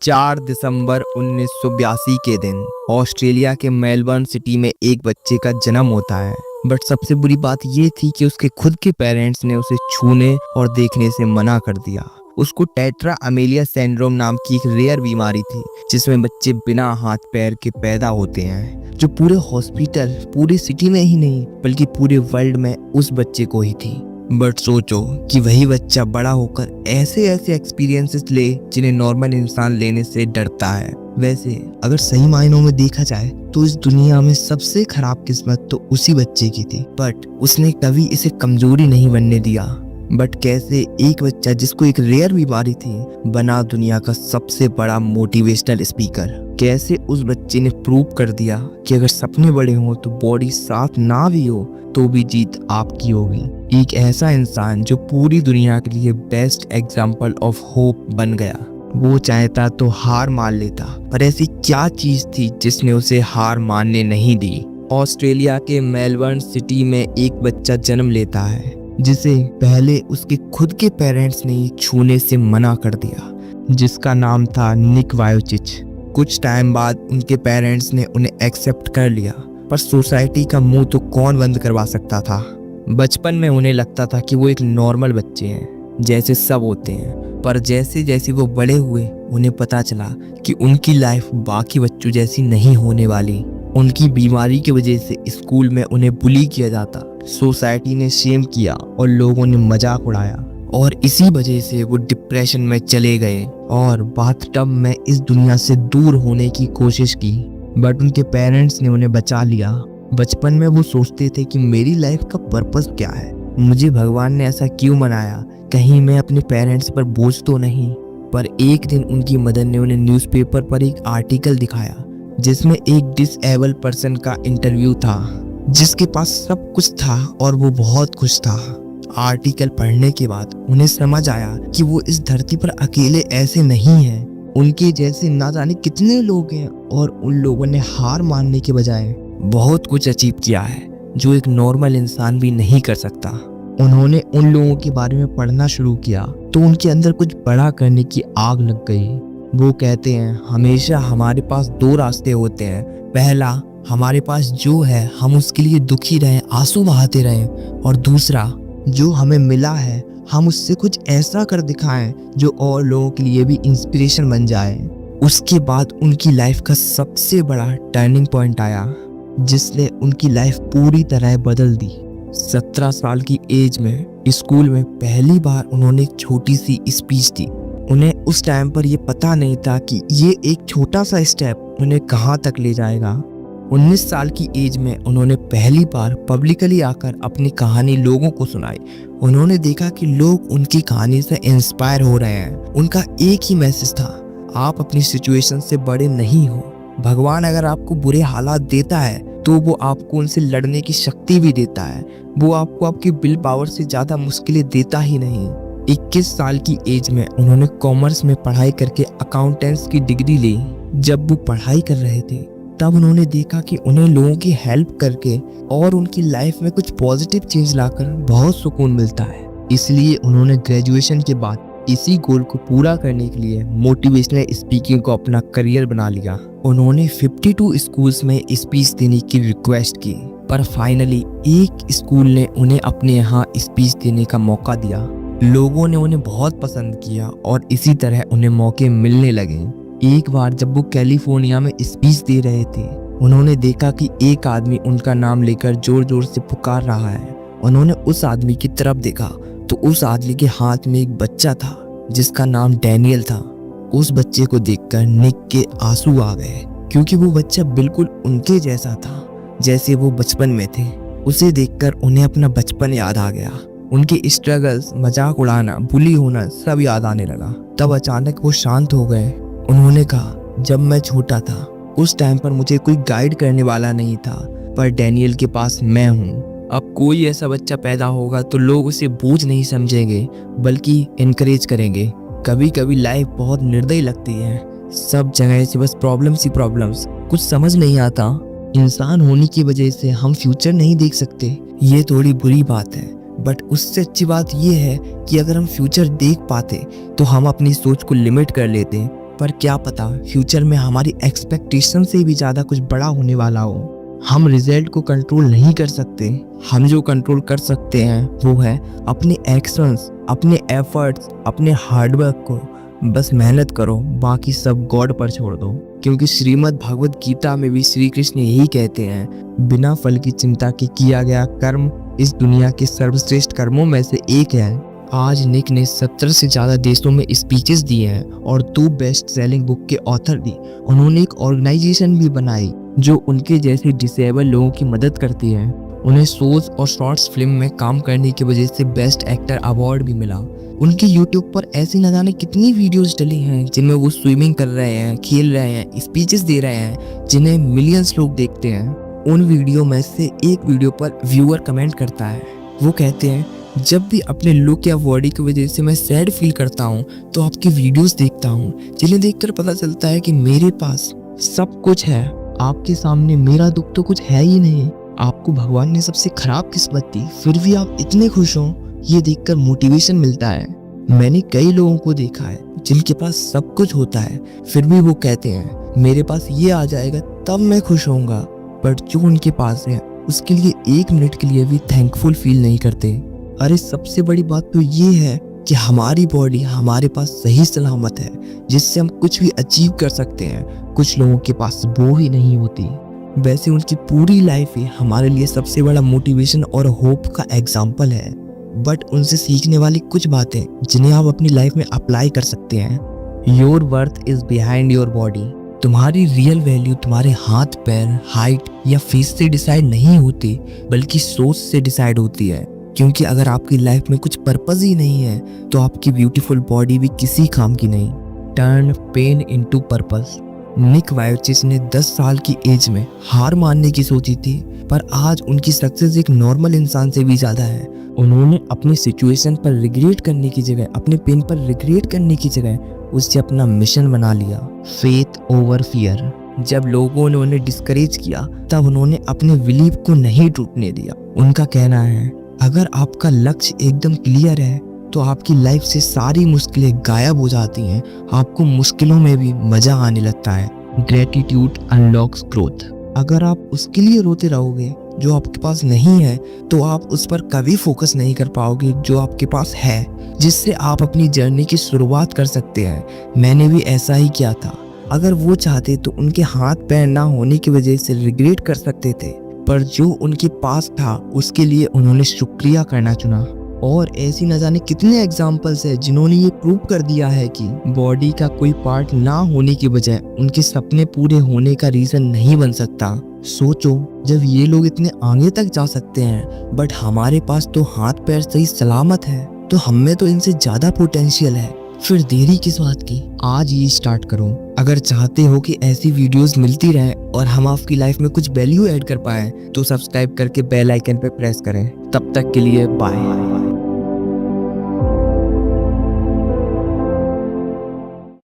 4 दिसंबर 1982 के दिन ऑस्ट्रेलिया के मेलबर्न सिटी में एक बच्चे का जन्म होता है। बट सबसे बुरी बात ये थी कि उसके खुद के पेरेंट्स ने उसे छूने और देखने से मना कर दिया। उसको टेट्रा अमेलिया सिंड्रोम नाम की एक रेयर बीमारी थी, जिसमें बच्चे बिना हाथ पैर के पैदा होते हैं, जो पूरे हॉस्पिटल, पूरी सिटी में ही नहीं बल्कि पूरे वर्ल्ड में उस बच्चे को ही थी। बट सोचो कि वही बच्चा बड़ा होकर ऐसे ऐसे एक्सपीरियंसेस ले जिन्हें नॉर्मल इंसान लेने से डरता है। वैसे अगर सही मायनों में देखा जाए तो इस दुनिया में सबसे खराब किस्मत तो उसी बच्चे की थी, बट उसने कभी इसे कमजोरी नहीं बनने दिया। बट कैसे एक बच्चा जिसको एक रेयर बीमारी थी बना दुनिया का सबसे बड़ा मोटिवेशनल स्पीकर। कैसे उस बच्चे ने प्रूव कर दिया कि अगर सपने बड़े हों तो बॉडी साथ ना भी हो तो भी जीत आपकी होगी। एक ऐसा इंसान जो पूरी दुनिया के लिए बेस्ट एग्जाम्पल ऑफ होप बन गया। वो चाहता तो हार मान लेता, पर ऐसी क्या चीज थी जिसने उसे हार मानने नहीं दी। ऑस्ट्रेलिया के मेलबर्न सिटी में एक बच्चा जन्म लेता है जिसे पहले उसके खुद के पेरेंट्स ने छूने से मना कर दिया, जिसका नाम था निक वायोचिच। कुछ टाइम बाद उनके पेरेंट्स ने उन्हें एक्सेप्ट कर लिया, पर सोसाइटी का मुंह तो कौन बंद करवा सकता था। बचपन में उन्हें लगता था कि वो एक नॉर्मल बच्चे हैं, जैसे सब होते हैं, पर जैसे जैसे वो बड़े हुए उन्हें पता चला कि उनकी लाइफ बाकी बच्चों जैसी नहीं होने वाली। उनकी बीमारी की वजह से स्कूल में उन्हें बुली किया जाता, सोसाइटी ने शेम किया और लोगों ने मजाक उड़ाया, और इसी वजह से वो डिप्रेशन में चले गए और बाथटब में इस दुनिया से दूर होने की कोशिश की। बट उनके पेरेंट्स ने उन्हें बचा लिया। बचपन में वो सोचते थे कि मेरी लाइफ का पर्पस क्या है, मुझे भगवान ने ऐसा क्यों बनाया, कहीं मैं अपने पेरेंट्स पर बोझ तो नहीं। पर एक दिन उनकी मदर ने उन्हें न्यूज़पेपर पर एक आर्टिकल दिखाया जिसमें एक डिसेबल पर्सन का इंटरव्यू था, जिसके पास सब कुछ था और वो बहुत खुश था। आर्टिकल पढ़ने के बाद उन्हें समझ आया कि वो इस धरती पर अकेले ऐसे नहीं हैं। उनके जैसे ना जाने कितने लोग हैं और उन लोगों ने हार मानने के बजाय बहुत कुछ अचीव किया है जो एक नॉर्मल इंसान भी नहीं कर सकता। उन्होंने उन लोगों के बारे में पढ़ना शुरू किया तो उनके अंदर कुछ बड़ा करने की आग लग गई। वो कहते हैं हमेशा हमारे पास 2 रास्ते होते हैं। पहला, हमारे पास जो है हम उसके लिए दुखी रहें, आंसू बहाते रहें, और दूसरा, जो हमें मिला है हम उससे कुछ ऐसा कर दिखाएं जो और लोगों के लिए भी इंस्पिरेशन बन जाए। उसके बाद उनकी लाइफ का सबसे बड़ा टर्निंग पॉइंट आया जिसने उनकी लाइफ पूरी तरह बदल दी। 17 साल की एज में स्कूल में पहली बार उन्होंने एक छोटी सी स्पीच दी। उन्हें उस टाइम पर यह पता नहीं था कि ये एक छोटा सा स्टेप उन्हें कहाँ तक ले जाएगा। 19 साल की एज में उन्होंने पहली बार पब्लिकली आकर अपनी कहानी लोगों को सुनाई। उन्होंने देखा कि लोग उनकी कहानी से इंस्पायर हो रहे हैं। उनका एक ही मैसेज था, आप अपनी सिचुएशन से बड़े नहीं हो। भगवान अगर आपको बुरे हालात देता है तो वो आपको उनसे लड़ने की शक्ति भी देता है। वो आपको आपकी विल पावर से ज़्यादा मुश्किलें देता ही नहीं। 21 साल की एज में उन्होंने कॉमर्स में पढ़ाई करके अकाउंटेंट्स की डिग्री ली। जब वो पढ़ाई कर रहे थे तब उन्होंने देखा कि उन्हें लोगों की हेल्प करके और उनकी लाइफ में कुछ पॉजिटिव चेंज लाकर बहुत सुकून मिलता है। इसलिए उन्होंने ग्रेजुएशन के बाद इसी गोल को पूरा करने के लिए मोटिवेशनल स्पीकिंग को अपना करियर बना लिया। उन्होंने 52 स्कूल्स में स्पीच देने की रिक्वेस्ट की, पर फाइनली एक स्कूल ने उन्हें अपने यहाँ स्पीच देने का मौका दिया। लोगों ने उन्हें बहुत पसंद किया और इसी तरह उन्हें मौके मिलने लगे। एक बार जब वो कैलिफोर्निया में स्पीच दे रहे थे, उन्होंने देखा कि एक आदमी उनका नाम लेकर जोर जोर से पुकार रहा है। उन्होंने उस आदमी की तरफ देखा तो उस आदमी के हाथ में एक बच्चा था जिसका नाम डैनियल था। उस बच्चे को देखकर निक के आंसू आ गए, क्योंकि वो बच्चा बिल्कुल उनके जैसा था जैसे वो बचपन में थे। उसे देखकर उन्हें अपना बचपन याद आ गया। उनके स्ट्रगल्स, मजाक उड़ाना, बुली होना सब याद आने लगा। तब अचानक वो शांत हो गए। उन्होंने कहा, जब मैं छोटा था उस टाइम पर मुझे कोई गाइड करने वाला नहीं था, पर डैनियल के पास मैं हूँ। अब कोई ऐसा बच्चा पैदा होगा तो लोग उसे बोझ नहीं समझेंगे बल्कि इनकरेज करेंगे। कभी कभी लाइफ बहुत निर्दयी लगती है, सब जगह से बस प्रॉब्लम्स ही प्रॉब्लम्स, कुछ समझ नहीं आता। इंसान होने की वजह से हम फ्यूचर नहीं देख सकते, ये थोड़ी बुरी बात है। बट उससे अच्छी बात ये है कि अगर हम फ्यूचर देख पाते तो हम अपनी सोच को लिमिट कर लेते, पर क्या पता फ्यूचर में हमारी एक्सपेक्टेशन से भी ज़्यादा कुछ बड़ा होने वाला हो। हम रिजल्ट को कंट्रोल नहीं कर सकते, हम जो कंट्रोल कर सकते हैं वो है अपने एक्शंस, अपने एफर्ट्स, अपने हार्डवर्क को। बस मेहनत करो, बाकी सब गॉड पर छोड़ दो। क्योंकि श्रीमद् भगवद गीता में भी श्री कृष्ण यही कहते हैं, बिना फल की चिंता के किया गया कर्म इस दुनिया के सर्वश्रेष्ठ कर्मों में से एक है। आज निक ने 70 से ज़्यादा देशों में स्पीचेस दिए हैं और 2 बेस्ट सेलिंग बुक के ऑथर भी। उन्होंने एक ऑर्गेनाइजेशन भी बनाई जो उनके जैसे डिसेबल लोगों की मदद करती है। उन्हें शोज और शॉर्ट्स फिल्म में काम करने की वजह से बेस्ट एक्टर अवार्ड भी मिला। उनके यूट्यूब पर ऐसी न जाने कितनी वीडियोस डली हैं जिनमें वो स्विमिंग कर रहे हैं, खेल रहे हैं, स्पीचेस दे रहे हैं, जिन्हें मिलियंस लोग देखते हैं। उन वीडियो में से एक वीडियो पर व्यूअर कमेंट करता है, वो कहते हैं, जब भी अपने लुक या बॉडी की वजह से मैं सैड फील करता हूँ तो आपकी वीडियोस देखता हूँ, जिन्हें देखकर पता चलता है कि मेरे पास सब कुछ है। आपके सामने मेरा दुख तो कुछ है ही नहीं। आपको भगवान ने सबसे खराब किस्मत दी, फिर भी आप इतने खुश हो, ये देखकर मोटिवेशन मिलता है। मैंने कई लोगों को देखा है जिनके पास सब कुछ होता है, फिर भी वो कहते हैं मेरे पास ये आ जाएगा तब मैं खुश होऊंगा, बट जो उनके पास है उसके लिए 1 मिनट के लिए भी थैंकफुल फील नहीं करते। अरे सबसे बड़ी बात तो ये है कि हमारी बॉडी हमारे पास सही सलामत है, जिससे हम कुछ भी अचीव कर सकते हैं। कुछ लोगों के पास वो ही नहीं होती। वैसे उनकी पूरी लाइफ ही हमारे लिए सबसे बड़ा मोटिवेशन और होप का एग्जाम्पल है, बट उनसे सीखने वाली कुछ बातें जिन्हें आप अपनी लाइफ में अप्लाई कर सकते हैं। Your worth is behind your body. तुम्हारी रियल वैल्यू तुम्हारे हाथ पैर, हाइट या फेस से डिसाइड नहीं होती, बल्कि सोच से डिसाइड होती है। क्योंकि अगर आपकी लाइफ में कुछ पर्पस ही नहीं है तो आपकी ब्यूटीफुल बॉडी भी किसी काम की नहीं। Turn pain into purpose. Nick Vujicic ने 10 साल की एज में हार मानने की सोची थी, पर आज उनकी सक्सेस एक नॉर्मल इंसान से भी ज्यादा है। उन्होंने अपनी सिचुएशन पर रिग्रेट करने की जगह, अपने पेन पर रिग्रेट करने की जगह उसे अपना मिशन बना लिया। Faith over fear. जब लोगों ने उन्हें डिस्करेज किया तब उन्होंने अपने बिलीव को नहीं टूटने दिया। उनका कहना है, अगर आपका लक्ष्य एकदम क्लियर है तो आपकी लाइफ से सारी मुश्किलें गायब हो जाती हैं। आपको मुश्किलों में भी मजा आने लगता है। Gratitude unlocks growth. अगर आप उसके लिए रोते रहोगे जो आपके पास नहीं है तो आप उस पर कभी फोकस नहीं कर पाओगे जो आपके पास है, जिससे आप अपनी जर्नी की शुरुआत कर सकते हैं। मैंने भी ऐसा ही किया था। अगर वो चाहते तो उनके हाथ पैर ना होने की वजह से रिग्रेट कर सकते थे, पर जो उनके पास था उसके लिए उन्होंने शुक्रिया करना चुना। और ऐसी न जाने कितने एग्जाम्पल्स है जिन्होंने ये प्रूव कर दिया है कि बॉडी का कोई पार्ट ना होने की बजाय उनके सपने पूरे होने का रीजन नहीं बन सकता। सोचो, जब ये लोग इतने आगे तक जा सकते हैं बट हमारे पास तो हाथ पैर सही सलामत है, तो हम में तो इनसे ज्यादा पोटेंशियल है। फिर देरी किस बात की? आज ये स्टार्ट करो। अगर चाहते हो कि ऐसी वीडियोस मिलती रहें और हम आपकी लाइफ में कुछ वैल्यू ऐड कर पाएं तो सब्सक्राइब करके बेल आइकन पे प्रेस करें। तब तक के लिए बाय।